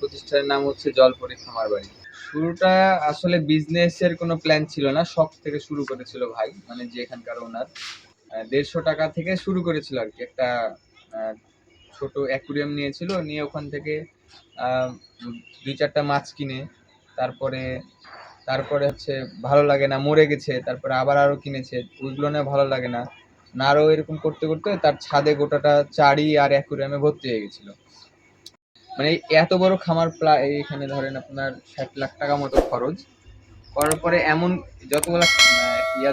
প্রতিষ্ঠানের নাম হচ্ছে জলপরি খামার বাড়ি। শুরুটা আসলে বিজনেসের কোনো প্ল্যান ছিল না, শখ থেকে শুরু করেছিল ভাই, মানে যে এখানকার ওনার। ১৫০ টাকা থেকে শুরু করেছিল আর কি। একটা আহ, ছোট অ্যাকুরিয়াম নিয়েছিল, নিয়ে ওখান থেকে আহ, ২-৪টা মাছ কিনে, তারপরে তারপরে হচ্ছে ভালো লাগে না, মরে গেছে, তারপরে আবার আরো কিনেছে, ওইগুলো নিয়ে ভালো লাগে না, না আরো এরকম করতে করতে তার ছাদে গোটাটা চারি আর অ্যাকুরিয়ামে ভর্তি হয়ে গেছিল। মানে এত বড় খামার, প্রায় এখানে ধরেন আপনার ৬০ লাখ টাকা মতো খরচ করার পরে এমন যতগুলা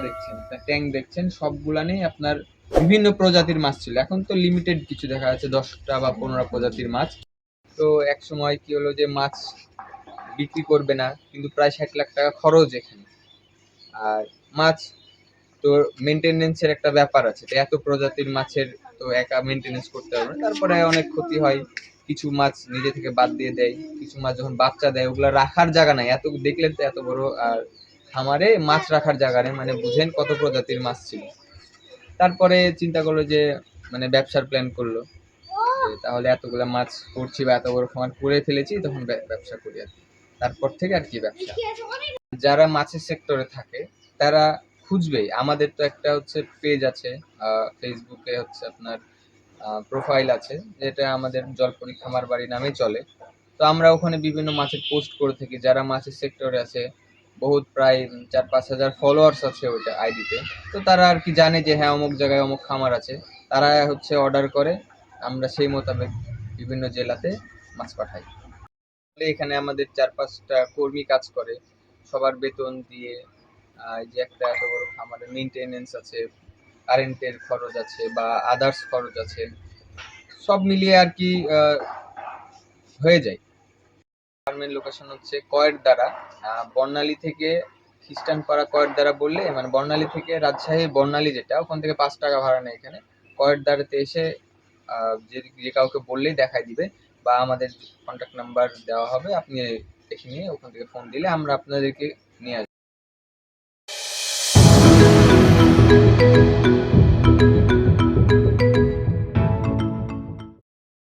দেখছেন, ট্যাঙ্ক দেখছেন, সবগুলা নেই আপনার বিভিন্ন প্রজাতির মাছ ছিল। এখন তো লিমিটেড কিছু দেখা যাচ্ছে, 10টা বা 15 প্রজাতির মাছ। তো এক সময় কি হলো যে মাছ বিক্রি করবে না, কিন্তু প্রায় ৬০ লাখ টাকা খরচ এখানে। আর মাছ তো মেনটেনেন্সের একটা ব্যাপার আছে, তো এত প্রজাতির মাছের তো একা মেনটেনেন্স করতে হবে না। তারপরে অনেক ক্ষতি হয়, কিছু মাছ নিজে থেকে বাদ দিয়ে দেয়, কিছু মাছ যখন বাচ্চা দেয় ওগুলো রাখার জায়গা নাই, এত দেখলেন তো এত বড় আর খামারে মাছ রাখার জায়গা নেই, মানে বুঝেন কত প্রজাতির মাছ ছিল। তারপরে চিন্তা করলো যে মানে ব্যবসার প্ল্যান করলো যে তাহলে এতগুলা মাছ করছি বা এত বড় খামার করে ফেলেছি, তখন ব্যবসা করি আর কি। তারপর থেকে আর কি ব্যবসা। যারা মাছের সেক্টরে থাকে তারা খুঁজবেই। আমাদের তো একটা হচ্ছে পেজ আছে, ফেসবুকে হচ্ছে আপনার প্রোফাইল আছে, যেটা আমাদের জলপরি খামার বাড়ি নামেই চলে। তো আমরা ওখানে বিভিন্ন মাছের পোস্ট করে থাকি। যারা মাছের সেক্টরে আছে, বহুত প্রায় ৪-৫ হাজার ফলোয়ার্স আছে ওইটা আইডিতে। তো তারা আর কি জানে যে হ্যাঁ অমুক জায়গায় অমুক খামার আছে, তারা হচ্ছে অর্ডার করে, আমরা সেই মোতাবেক বিভিন্ন জেলাতে মাছ পাঠাই। এখানে আমাদের ৪-৫টা কর্মী কাজ করে, সবার বেতন দিয়ে। এই যে একটা এত বড় খামারের মেইনটেনেন্স আছে, কারেন্টের খরচ আছে বা আদার্স খরচ আছে, সব মিলিয়ে আর কি হয়ে যায়। ফার্মের লোকেশন হচ্ছে কয়েরদারা, বর্ণালী থেকে খ্রিস্টানপাড়া কয়েরদারা বললে, মানে বর্ণালী থেকে রাজশাহী বর্ণালী যেটা, ওখান থেকে ৫ টাকা ভাড়া নেয় এখানে। কয়েরদারাতে এসে যে যে কাউকে বললেই দেখাই দিবে, বা আমাদের কন্ট্যাক্ট নাম্বার দেওয়া হবে, আপনি দেখে নিয়ে ওখান থেকে ফোন দিলে আমরা আপনাদেরকে